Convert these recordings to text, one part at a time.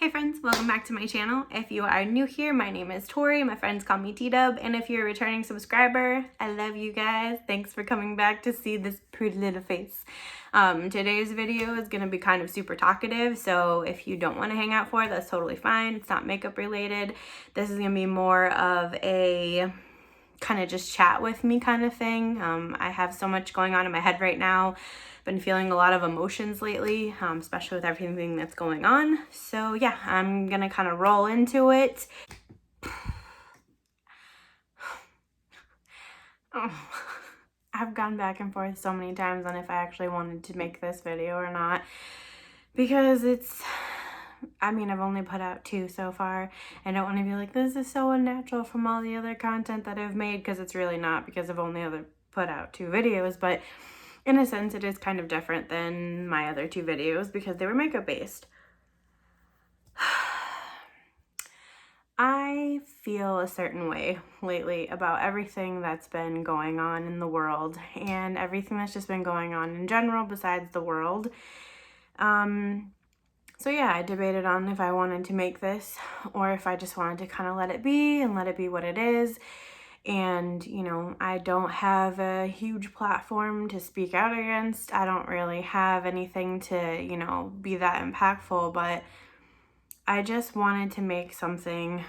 Hey friends, welcome back to my channel. If you are new here, my name is Tori. My friends call me T-Dub. And if you're a returning subscriber, I love you guys. Thanks for coming back to see this pretty little face. Today's video is going to be kind of super talkative, so if you don't want to hang out for it, that's totally fine. It's not makeup related. This is going to be more of a kind of just chat with me kind of thing. I have so much going on in my head right now. Been feeling a lot of emotions lately, especially with everything that's going on. So yeah, I'm gonna kind of roll into it. Oh, I've gone back and forth so many times on if I actually wanted to make this video or not, because I've only put out 2 so far. I don't want to be like, this is so unnatural from all the other content that I've made, because it's really not, because I've only put out 2 videos, but in a sense, it is kind of different than my other 2 videos because they were makeup based. I feel a certain way lately about everything that's been going on in the world and everything that's just been going on in general besides the world. So yeah, I debated on if I wanted to make this or if I just wanted to kind of let it be and let it be what it is. And, you know, I don't have a huge platform to speak out against. I don't really have anything to, you know, be that impactful, but I just wanted to make something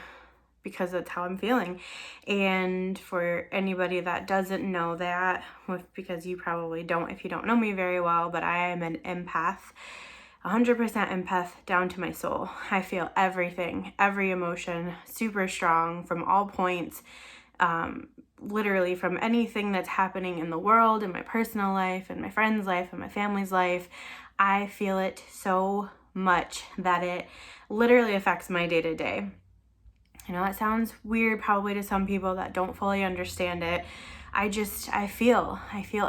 because that's how I'm feeling. And for anybody that doesn't know that, because you probably don't if you don't know me very well, but I am an empath. 100% empath down to my soul. I feel everything, every emotion, super strong from all points. Literally from anything that's happening in the world, in my personal life, in my friend's life, in my family's life. I feel it so much that it literally affects my day-to-day. I know that sounds weird probably to some people that don't fully understand it. I feel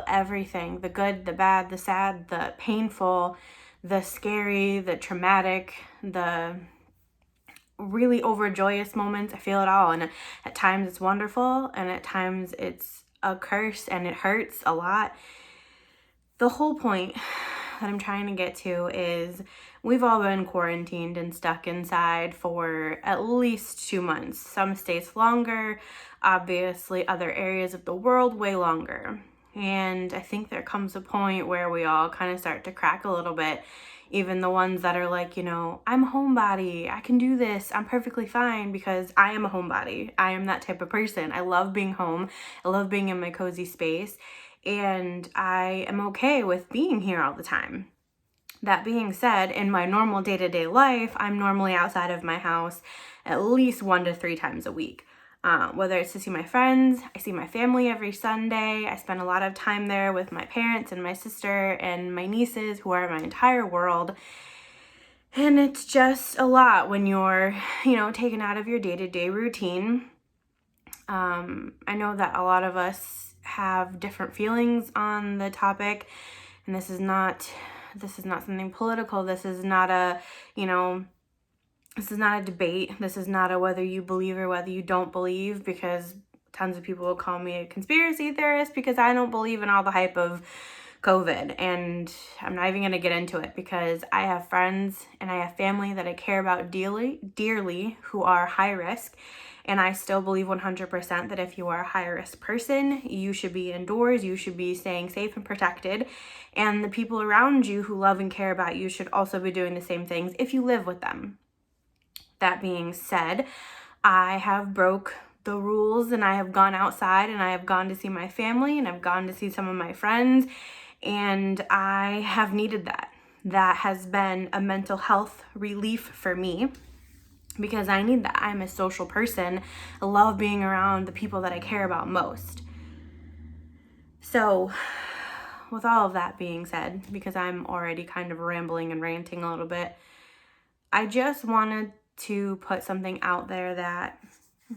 everything, the good, the bad, the sad, the painful, the scary, the traumatic, the really overjoyous moments. I feel it all, and at times it's wonderful and at times it's a curse and it hurts a lot. The whole point that I'm trying to get to is we've all been quarantined and stuck inside for at least 2 months. Some states longer, obviously other areas of the world way longer. And I think there comes a point where we all kind of start to crack a little bit. Even the ones that are like, you know, I'm a homebody, I can do this, I'm perfectly fine, because I am a homebody. I am that type of person. I love being home. I love being in my cozy space. And I am okay with being here all the time. That being said, in my normal day-to-day life, I'm normally outside of my house at least 1 to 3 times a week. Whether it's to see my friends, I see my family every Sunday. I spend a lot of time there with my parents and my sister and my nieces, who are my entire world. And it's just a lot when you're, you know, taken out of your day-to-day routine. I know that a lot of us have different feelings on the topic, and this is not something political. This is not a, you know, this is not a debate. This is not a whether you believe or whether you don't believe, because tons of people will call me a conspiracy theorist because I don't believe in all the hype of COVID. And I'm not even going to get into it because I have friends and I have family that I care about dearly who are high risk. And I still believe 100% that if you are a high-risk person, you should be indoors, you should be staying safe and protected. And the people around you who love and care about you should also be doing the same things if you live with them. That being said, I have broke the rules and I have gone outside and I have gone to see my family and I've gone to see some of my friends, and I have needed that. That has been a mental health relief for me, because I need that. I'm a social person. I love being around the people that I care about most. So with all of that being said, because I'm already kind of rambling and ranting a little bit, I just wanted to put something out there that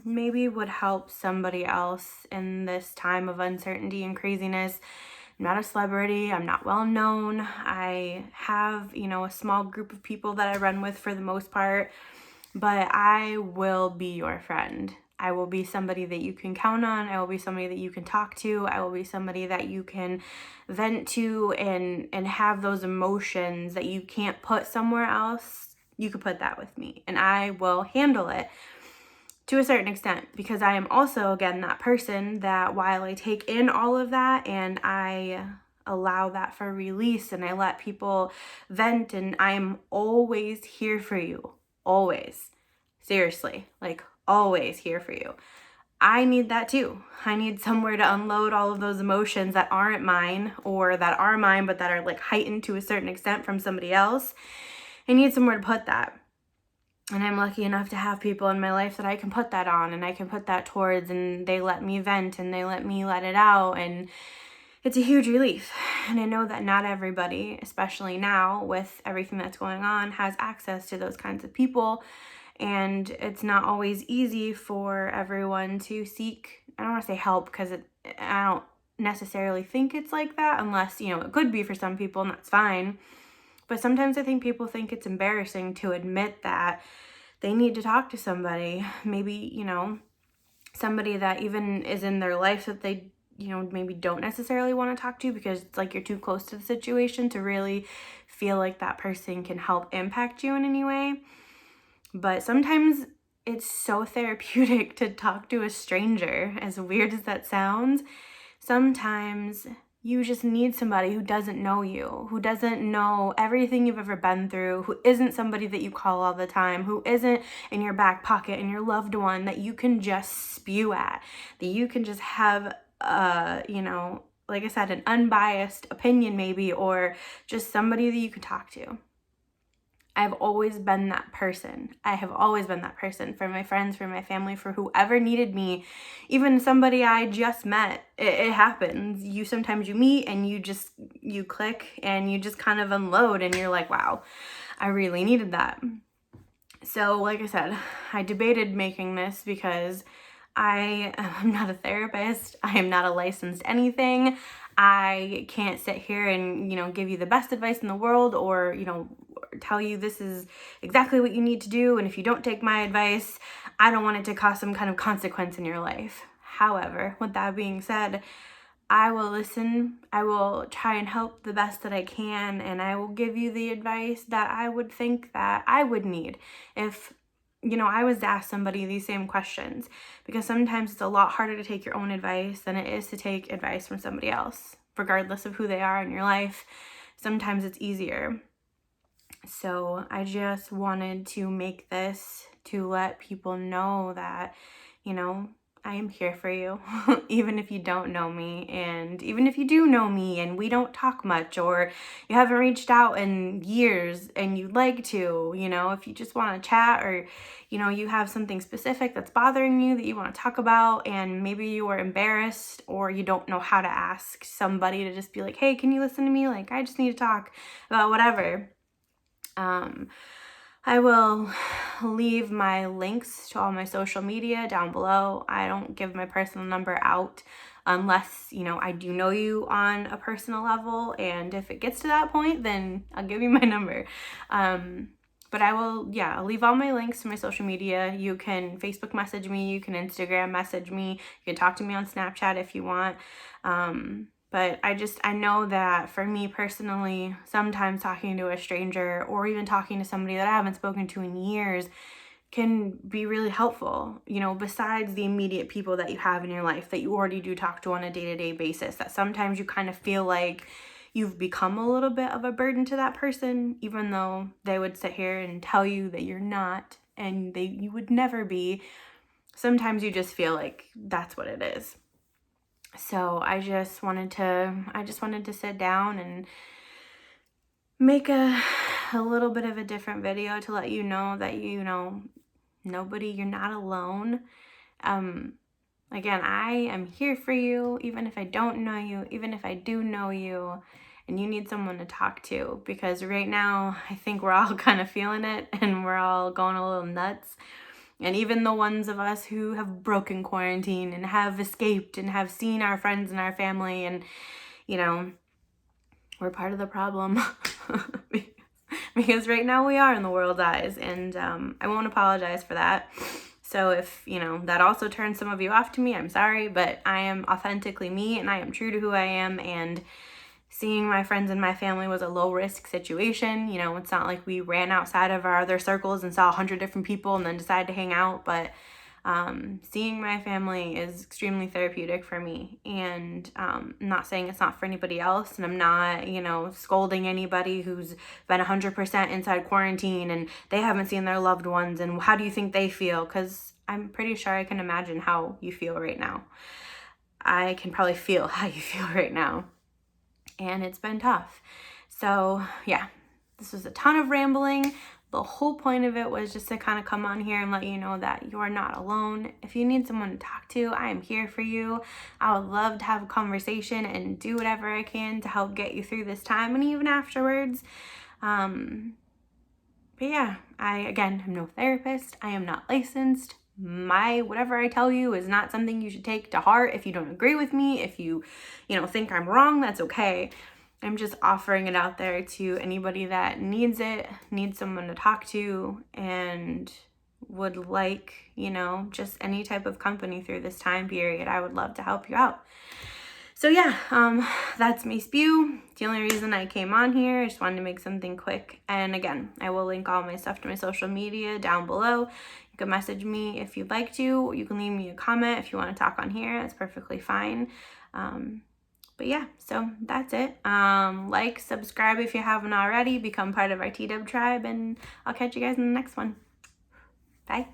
maybe would help somebody else in this time of uncertainty and craziness. I'm not a celebrity. I'm not well known. I have, you know, a small group of people that I run with for the most part, but I will be your friend. I will be somebody that you can count on. I will be somebody that you can talk to. I will be somebody that you can vent to and have those emotions that you can't put somewhere else you could put that with me and I will handle it to a certain extent, because I am also, again, that person that while I take in all of that and I allow that for release and I let people vent, and I'm always here for you. Always. Seriously, like always here for you. I need that too. I need somewhere to unload all of those emotions that aren't mine, or that are mine but that are like heightened to a certain extent from somebody else. I need somewhere to put that. And I'm lucky enough to have people in my life that I can put that on and I can put that towards, and they let me vent and they let me let it out, and it's a huge relief. And I know that not everybody, especially now with everything that's going on, has access to those kinds of people, and it's not always easy for everyone to seek, I don't want to say help, because I don't necessarily think it's like that, unless, it could be for some people, and that's fine. But sometimes I think people think it's embarrassing to admit that they need to talk to somebody. Maybe, somebody that even is in their life that they, maybe don't necessarily want to talk to, because it's like you're too close to the situation to really feel like that person can help impact you in any way. But sometimes it's so therapeutic to talk to a stranger, as weird as that sounds. Sometimes you just need somebody who doesn't know you, who doesn't know everything you've ever been through, who isn't somebody that you call all the time, who isn't in your back pocket and your loved one that you can just spew at, that you can just have, like I said, an unbiased opinion maybe, or just somebody that you can talk to. I've always been that person. I have always been that person for my friends, for my family, for whoever needed me. Even somebody I just met. It happens. Sometimes you meet and you click and you just kind of unload and you're like, wow, I really needed that. So like I said, I debated making this because I am not a therapist. I am not a licensed anything. I can't sit here and, give you the best advice in the world, or, tell you this is exactly what you need to do, and if you don't take my advice, I don't want it to cause some kind of consequence in your life. However, with that being said, I will listen, I will try and help the best that I can, and I will give you the advice that I would think that I would need if I was to ask somebody these same questions, because sometimes it's a lot harder to take your own advice than it is to take advice from somebody else, regardless of who they are in your life. Sometimes it's easier. So I just wanted to make this to let people know that, I am here for you, even if you don't know me, and even if you do know me and we don't talk much, or you haven't reached out in years and you'd like to, if you just want to chat, or, you have something specific that's bothering you that you want to talk about, and maybe you are embarrassed or you don't know how to ask somebody to just be like, hey, can you listen to me? Like, I just need to talk about whatever. I will leave my links to all my social media down below. I don't give my personal number out unless, I do know you on a personal level. And if it gets to that point, then I'll give you my number. But I'll leave all my links to my social media. You can Facebook message me. You can Instagram message me. You can talk to me on Snapchat if you want. But I know that for me personally, sometimes talking to a stranger or even talking to somebody that I haven't spoken to in years can be really helpful, besides the immediate people that you have in your life that you already do talk to on a day-to-day basis, that sometimes you kind of feel like you've become a little bit of a burden to that person, even though they would sit here and tell you that you're not, and you would never be. Sometimes you just feel like that's what it is. So I just wanted to sit down and make a little bit of a different video to let you know that, nobody, you're not alone. Again, I am here for you, even if I don't know you, even if I do know you, and you need someone to talk to, because right now I think we're all kind of feeling it and we're all going a little nuts. And even the ones of us who have broken quarantine and have escaped and have seen our friends and our family, and, we're part of the problem. Because right now we are in the world's eyes, and I won't apologize for that. So if, that also turns some of you off to me, I'm sorry, but I am authentically me and I am true to who I am, and seeing my friends and my family was a low risk situation. You know, it's not like we ran outside of our other circles and saw 100 different people and then decided to hang out, but seeing my family is extremely therapeutic for me. And I'm not saying it's not for anybody else, and I'm not, you know, scolding anybody who's been 100% inside quarantine and they haven't seen their loved ones, and how do you think they feel? Because I'm pretty sure I can imagine how you feel right now. I can probably feel how you feel right now, and it's been tough. So yeah, this was a ton of rambling. The whole point of it was just to kind of come on here and let you know that you're not alone. If you need someone to talk to, I am here for you. I would love to have a conversation and do whatever I can to help get you through this time and even afterwards. But yeah, I, again, am no therapist. I am not licensed. Whatever I tell you is not something you should take to heart. If you don't agree with me, if you think I'm wrong, that's okay. I'm just offering it out there to anybody that needs it, needs someone to talk to, and would like, just any type of company through this time period. I would love to help you out. So yeah, that's me spew. It's the only reason I came on here. I just wanted to make something quick. And again, I will link all my stuff to my social media down below. You can message me if you'd like to. You can leave me a comment if you want to talk on here. That's perfectly fine. But yeah, so that's it. Like, subscribe if you haven't already, become part of our TW tribe, and I'll catch you guys in the next one. Bye.